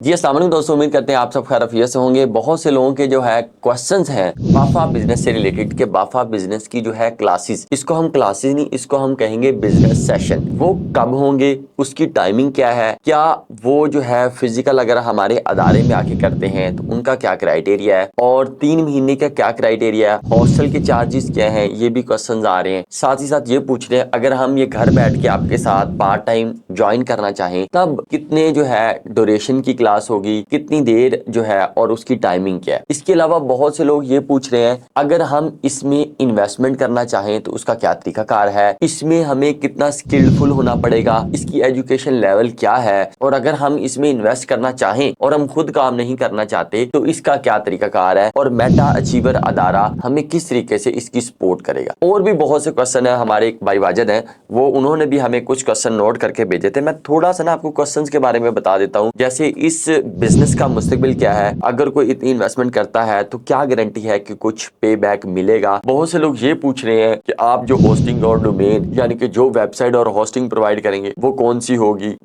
जी अस्सलाम वालेकुम दोस्तों, उम्मीद करते हैं आप सब खैरियत से होंगे। बहुत से लोगों के जो है क्वेश्चंस हैं बाफा बिजनेस से रिलेटेड के बाफा बिजनेस की जो है क्लासेस, इसको हम क्लासेस नहीं, इसको हम कहेंगे बिजनेस सेशन। वो कब होंगे, उसकी टाइमिंग क्या है, क्या वो जो है फिजिकल अगर हमारे अदारे में आके करते हैं तो उनका क्या क्राइटेरिया है, और 3 महीने का क्या क्राइटेरिया है, हॉस्टल के चार्जेस क्या है, ये भी क्वेश्चन आ रहे हैं। साथ ही साथ ये पूछ रहे हैं अगर हम ये घर बैठ के आपके साथ पार्ट टाइम ज्वाइन करना चाहें तब कितने जो है ड्यूरेशन की क्लास होगी, कितनी देर जो है, और उसकी टाइमिंग क्या है। इसके अलावा बहुत से लोग ये पूछ रहे हैं अगर हम इसमें इन्वेस्टमेंट करना चाहें तो उसका क्या तरीकाकार है, इसमें हमें कितना स्किलफुल होना पड़ेगा, इसकी एजुकेशन लेवल क्या है, और अगर हम इसमें इन्वेस्ट करना चाहें और हम खुद काम नहीं करना चाहते तो इसका क्या तरीकाकार है, और मेटा अचीवर अदारा हमें किस तरीके से इसकी सपोर्ट करेगा। और भी बहुत से क्वेश्चन है। हमारे एक भाई वाजिद हैं, वो उन्होंने भी हमें कुछ क्वेश्चन नोट करके भेजे थे। मैं थोड़ा सा ना आपको क्वेश्चंस के बारे में बता देता हूँ। जैसे इस बिजनेस का मुस्तकबिल क्या है, अगर कोई इतनी इन्वेस्टमेंट करता है तो क्या गारंटी है कि कुछ पे बैक मिलेगा। बहुत से लोग ये पूछ रहे हैं कि आप जो होस्टिंग और डोमेन यानी कि जो वेबसाइट और होस्टिंग प्रोवाइड करेंगे वो कौन सी होगी,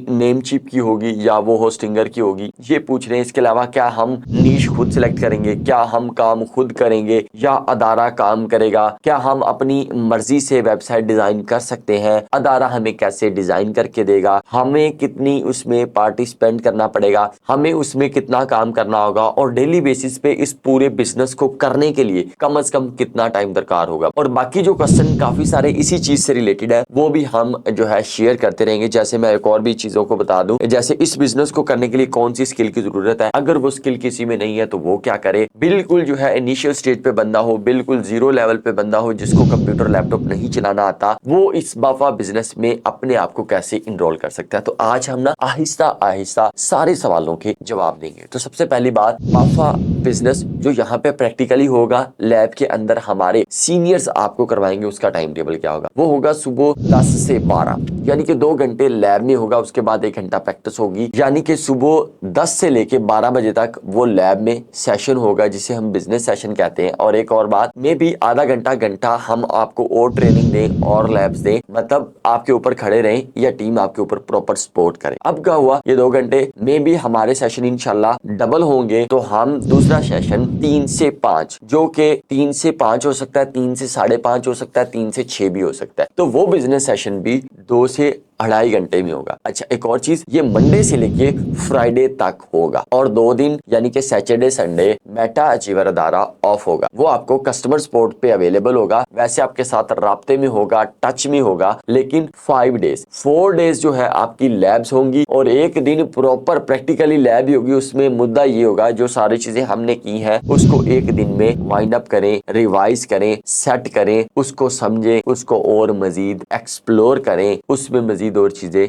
नेम चिप की होगी या वो होस्टिंगर की होगी, ये पूछ रहे हैं। इसके अलावा क्या हम नीश खुद सिलेक्ट करेंगे, क्या हम काम खुद करेंगे या अदारा काम करेगा, क्या हम अपनी मर्जी से वेबसाइट डिजाइन कर सकते हैं, अदारा हमें कैसे डिजाइन करके देगा, हमें कितनी उसमें पार्टिसिपेंट करना पड़ेगा, हमें उसमें कितना काम करना होगा, और डेली बेसिस पे इस पूरे बिजनेस को करने के लिए कम से कम कितना टाइम दरकार होगा। और बाकी जो क्वेश्चन काफी सारे इसी चीज से रिलेटेड है वो भी हम जो है शेयर करते रहेंगे। जैसे मैं एक और भी चीजों को बता दूं, जैसे इस बिजनेस को करने के लिए कौन सी स्किल की जरूरत है, अगर वो स्किल किसी में नहीं है तो वो क्या करे। बिल्कुल जो है इनिशियल स्टेज पे बंदा हो, बिल्कुल जीरो लेवल पे बंदा हो जिसको कंप्यूटर लैपटॉप नहीं चलाना आता, वो इस बाफा बिजनेस में अपने आप को कैसे इनरोल कर सकता है। तो आज हम ना आहिस्ता आहिस्ता सारे सवालों के जवाब देंगे। तो सबसे पहली बात, बाफा बिजनेस जो यहाँ पे प्रैक्टिकली होगा लैब के अंदर हमारे सीनियर्स आपको करवाएंगे, उसका टाइम टेबल क्या होगा। वो होगा सुबह 10 से 12, यानी कि 2 घंटे लैब में होगा, उसके बाद 1 घंटा प्रैक्टिस होगी। यानी कि सुबह 10 से लेके 12 बजे तक वो लैब में सेशन होगा जिसे हम बिजनेस सेशन कहते हैं। और एक और बात, में भी आधा घंटा हम आपको और ट्रेनिंग दें और लैब्स दें, मतलब आपके ऊपर खड़े रहें या टीम आपके ऊपर प्रॉपर सपोर्ट करे। अब क्या हुआ, ये 2 घंटे में भी हमारे सेशन इंशाल्लाह डबल होंगे, तो हम दूसरा सेशन 3 से 5, जो कि 3 से 5 हो सकता है, 3 से 5:30 हो सकता है, 3 से 6 भी हो सकता है, तो वो बिजनेस सेशन भी 2 से 2.5 घंटे में होगा। अच्छा, एक और चीज, ये मंडे से लेके फ्राइडे तक होगा, और 2 दिन यानी कि सैटरडे संडे मेटा अचीवर अदारा ऑफ होगा। वो आपको कस्टमर सपोर्ट पे अवेलेबल होगा, वैसे आपके साथ राब्ते में होगा, टच में होगा, लेकिन 4 डेज जो है आपकी लैब्स होंगी, और 1 दिन प्रॉपर प्रैक्टिकली लैब ही होगी। उसमें मुद्दा ये होगा जो सारी चीजें हमने की हैं उसको 1 दिन में वाइंड अप करें, रिवाइज करें, सेट करें, उसको समझें, उसको और मजीद एक्सप्लोर करें, उसमें मजीद और चीजें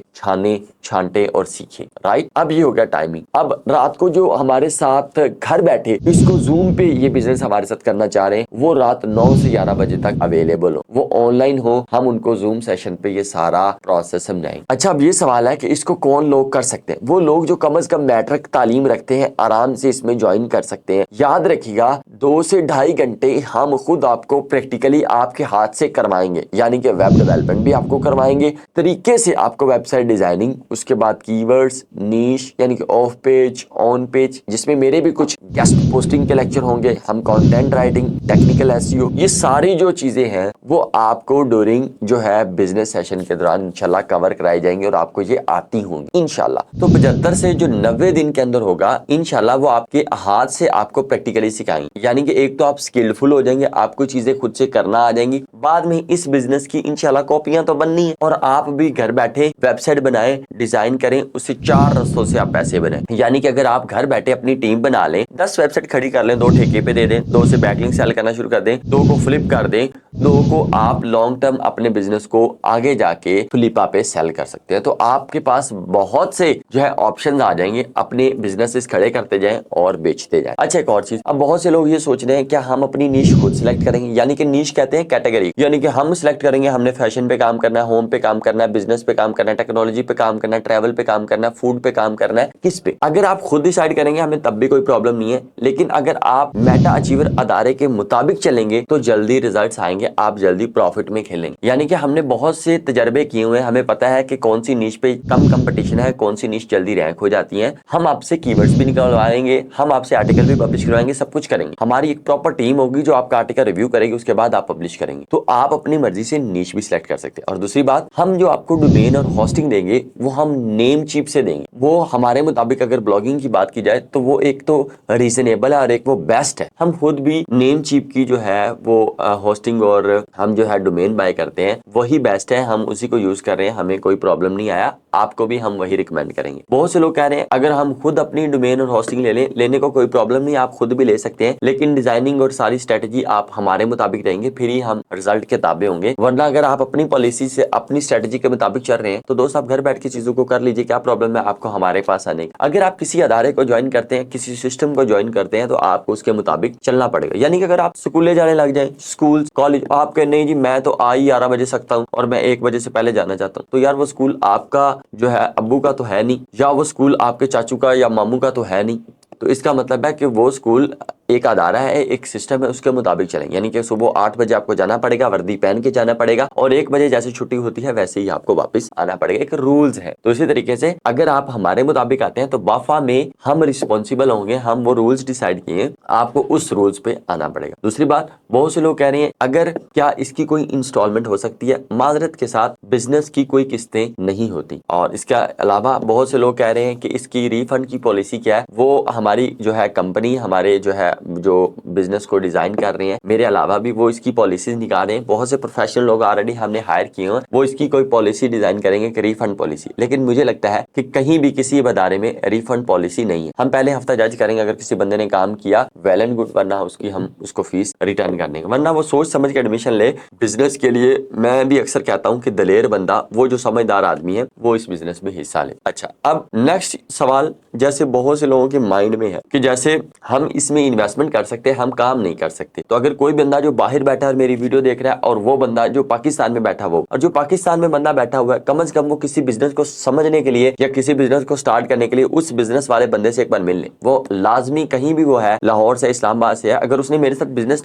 छांटे और सीखें। राइट, अब ये हो गया टाइमिंग। अब रात को जो हमारे साथ घर बैठे इसको जूम पे ये बिजनेस हमारे साथ करना चाह रहे हैं, वो रात 9 से 11 बजे तक अवेलेबल हो, वो ऑनलाइन हो, हम उनको जूम सेशन पे ये सारा प्रोसेस समझाएंगे। अच्छा, अब ये सवाल है कि इसको कौन लोग कर सकते हैं। वो लोग जो कम से कम मैट्रिक तालीम रखते हैं आराम से इसमें ज्वाइन कर सकते हैं। याद रखिएगा 2 से 2.5 घंटे हम खुद आपको प्रैक्टिकली आपके हाथ से करवाएंगे, यानी कि वेब डेवलपमेंट भी आपको करवाएंगे तरीके से, आपको वेबसाइट डिजाइनिंग, उसके बाद कीवर्ड्स, नीश यानी कि ऑफ पेज, ऑन पेज, जिसमें मेरे भी कुछ गेस्ट पोस्टिंग के लेक्चर होंगे, हम कंटेंट राइटिंग, टेक्निकल एसईओ, ये सारी जो चीजें हैं वो आपको ड्यूरिंग जो है बिजनेस सेशन के दौरान इंशाल्लाह कवर कराई जाएंगी और आपको ये आती होंगी इंशाल्लाह। तो 75 से जो 90 दिन के अंदर होगा इंशाल्लाह वो आपके हाथ से आपको प्रैक्टिकली सिखाएंगे, यानी कि एक तो आप स्किलफुल हो जाएंगे, आपको चीजें खुद से करना आ जाएंगी, बाद में इस बिजनेस की इंशाल्लाह कॉपियां तो बननी है, और आप भी घर बैठे वेबसाइट बनाएं, डिजाइन करें, उससे 4 रस्तों से आप पैसे बनाएं। यानी कि अगर आप घर बैठे अपनी टीम बना लें, 10 वेबसाइट खड़ी कर लें, 2 ठेके पे दे दें, 2 से बैकलिंक सेल करना शुरू कर दें, 2 को फ्लिप कर दें, 2 को आप लॉन्ग टर्म अपने बिजनेस को आगे जाके फ्लिपा पे सेल कर सकते हैं, तो आपके पास बहुत से जो है ऑप्शन आ जाएंगे, अपने बिजनेसेस खड़े करते जाएं और बेचते जाएं। अच्छा, एक और चीज, अब बहुत से लोग ये सोच रहे हैं क्या हम अपनी नीश खुद सिलेक्ट करेंगे, यानी कि नीश कहते हैं कैटेगरी, यानी कि हम सिलेक्ट करेंगे हमने फैशन पे काम करना है, होम पे काम करना है, बिजनेस पे काम करना है, टेक्नोलॉजी पे काम करना है, ट्रैवल पे काम करना है, फूड पे काम करना है, किस पे। अगर आप खुद डिसाइड करेंगे हमें तब भी कोई प्रॉब्लम नहीं है, लेकिन अगर आप मेटा अचीवर अदारे के मुताबिक चलेंगे तो जल्दी रिजल्ट्स आएंगे आप जल्दी प्रॉफिट में खेलेंगे। यानी कि हमने बहुत से तजर्बे किए हुए हैं, हमें पता है कि कौन सी नीश पे कम कंपटीशन है, कौन सी नीश जल्दी रैंक हो जाती है। हम आपसे कीवर्ड्स भी निकलवाएंगे, हम आपसे आर्टिकल भी पब्लिश करवाएंगे, सब कुछ करेंगे। हमारी एक प्रॉपर टीम होगी जो आपका आर्टिकल रिव्यू करेगी, उसके बाद आप पब्लिश करेंगे। तो आप अपनी मर्जी से नीश भी सिलेक्ट कर सकते हैं। और दूसरी बात, हम जो आपको डोमेन और होस्टिंग देंगे वो हम नेम चीप से देंगे। वो हमारे मुताबिक अगर ब्लॉगिंग की बात की जाए तो वो एक तो रीजनेबल है और एक वो बेस्ट है। हम खुद भी नेम चीप की जो है वो होस्टिंग और हम जो है डोमेन बाय करते हैं, वही बेस्ट है, हम उसी को यूज कर रहे हैं, हमें कोई प्रॉब्लम नहीं आया, आपको भी हम वही रिकमेंड करेंगे। बहुत से लोग कह रहे हैं अगर हम खुद अपनी डोमेन और होस्टिंग लेने को कोई प्रॉब्लम नहीं, आप खुद भी ले सकते हैं, लेकिन डिजाइनिंग और सारी स्ट्रेटेजी आप हमारे मुताबिक रहेंगे, फिर ही हम रिजल्ट के ताबे होंगे। वरना अगर आप अपनी पॉलिसी से अपनी स्ट्रेटेजी के मुताबिक चल रहे हैं तो दोस्त आप घर बैठ के चीजों को कर लीजिए, क्या प्रॉब्लम है आपको हमारे पास आने की। अगर आप किसी अदारे को ज्वाइन करते हैं, किसी सिस्टम को ज्वाइन करते हैं, तो आपको उसके मुताबिक चलना पड़ेगा। यानी कि अगर आप स्कूले जाने लग जाए, स्कूल कॉलेज, आप कहें नहीं जी मैं तो आ ही 11 बजे सकता हूँ और मैं 1 बजे से पहले जाना चाहता हूँ, तो यार वो स्कूल आपका जो है अब्बू का तो है नहीं, या वो स्कूल आपके चाचू का या मामू का तो है नहीं। तो इसका मतलब है कि वो स्कूल एक अदारा है, एक सिस्टम है, उसके मुताबिक चलेंगे। यानी कि सुबह 8 बजे आपको जाना पड़ेगा, वर्दी पहन के जाना पड़ेगा, और 1 बजे जैसे छुट्टी होती है वैसे ही आपको वापस आना पड़ेगा। एक रूल्स है। तो इसी तरीके से अगर आप हमारे मुताबिक आते हैं तो वाफा में हम रिस्पॉन्सिबल होंगे, हम वो रूल्स डिसाइड किए, आपको उस रूल्स पे आना पड़ेगा। दूसरी बात, बहुत से लोग कह रहे हैं अगर क्या इसकी कोई इंस्टॉलमेंट हो सकती है। माजरत के साथ बिजनेस की कोई किस्तें नहीं होती। और इसके अलावा बहुत से लोग कह रहे हैं कि इसकी रिफंड की पॉलिसी क्या है। वो हमारी जो है कंपनी, हमारे जो बिजनेस को डिजाइन कर रहे हैं, मेरे अलावा भी वो इसकी पॉलिसीज निकाल रहे हैं। बहुत से प्रोफेशनल लोग ऑलरेडी हमने हायर किए हैं, वो इसकी कोई पॉलिसी डिजाइन करेंगे कि रिफंड पॉलिसी। लेकिन मुझे लगता है कि कहीं भी किसी अदारे में रिफंड पॉलिसी नहीं है। हम पहले हफ्ता जज करेंगे, अगर किसी बंदे ने काम किया वेल एंड गुड, वरना हम उसको फीस रिटर्न करने का, वरना वो सोच समझ के एडमिशन ले। बिजनेस के लिए मैं भी अक्सर कहता हूँ कि दलेर बंदा, वो जो समझदार आदमी है, वो इस बिजनेस में हिस्सा ले। अच्छा, अब नेक्स्ट सवाल, जैसे बहुत से लोगों के माइंड में है कि जैसे हम इसमें इन्वेस्टमेंट कर सकते हैं, हम काम नहीं कर सकते। तो अगर कोई बंदा जो बाहर बैठा है और मेरी वीडियो देख रहा है, और वो बंदा जो पाकिस्तान में बैठा हो, और जो पाकिस्तान में बंदा बैठा हुआ है, कम से कम वो किसी बिजनेस को समझने के लिए या किसी बिजनेस को स्टार्ट करने के लिए उस बिजनेस वाले बंदे से एक बार मिल ले। वो लाजमी कहीं भी वो है, लाहौर से, इस्लामाबाद से है, अगर उसने मेरे साथ बिजनेस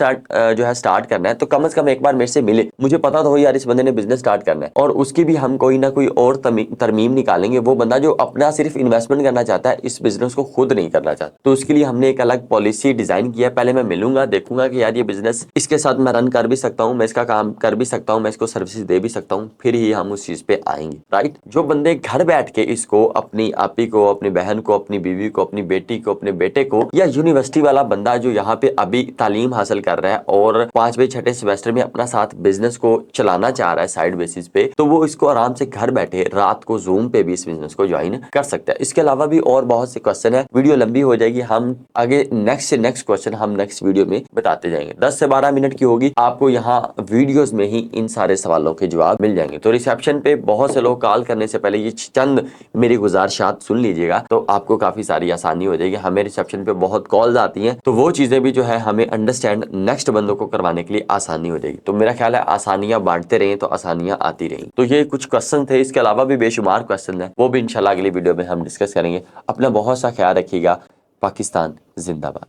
स्टार्ट करना है तो कम से कम एक बार मेरे से मिले, मुझे पता तो हो यार इस बंदे ने बिजनेस स्टार्ट करना है, और उसकी भी हम कोई ना कोई और तरमीम निकालेंगे। वो बंदा जो अपना सिर्फ इन्वेस्टमेंट करना चाहता है, इस बिजनेस को खुद नहीं करना चाहता, तो उसके लिए हमने एक अलग पॉलिसी डिजाइन किया। पहले मैं मिलूंगा, देखूंगा कि यार ये बिजनेस इसके साथ मैं रन कर भी सकता हूँ, मैं इसका काम कर भी सकता हूँ, मैं इसको सर्विसेज दे भी सकता हूँ, फिर ही हम उस चीज पे आएंगे। राइट। जो बंदे घर बैठ के इसको अपनी आपी को, अपनी बहन को, अपनी बीवी को, अपनी बेटी को, अपने बेटे को, या यूनिवर्सिटी वाला बंदा जो यहाँ पे अभी तालीम हासिल कर रहा है और 5वें 6ठे सेमेस्टर में अपना साथ बिजनेस को चलाना चाह रहा है साइड बेसिस पे, तो वो इसको आराम से घर बैठे रात को जूम पे भी इस बिजनेस को ज्वाइन कर सकता है। इसके अलावा भी और बहुत से क्वेश्चन है, वीडियो लंबी हो जाएगी, हम आगे नेक्स्ट से नेक्स्ट क्वेश्चन हम नेक्स्ट वीडियो में बताते जाएंगे। 10 से 12 मिनट की होगी, आपको यहाँ वीडियोस में ही इन सारे सवालों के जवाब मिल जाएंगे। तो रिसेप्शन पे बहुत से लोग कॉल करने से पहले ये चंद मेरी गुजारिशात सुन लीजिएगा, तो आपको काफी सारी आसानी हो जाएगी। हमें रिसेप्शन पे बहुत कॉल्स आती हैं, तो वो चीजें भी जो है हमें अंडरस्टैंड नेक्स्ट बंदों को करवाने के लिए आसानी हो जाएगी। तो मेरा ख्याल है आसानियां बांटते रहे तो आसानियां आती रही। तो ये कुछ क्वेश्चन थे, इसके अलावा भी बेशुमार क्वेश्चन है, वो भी इंशाल्लाह अगली वीडियो में हम डिस्कस करेंगे। अपना बहुत सा ख्याल रखिएगा। पाकिस्तान जिंदाबाद।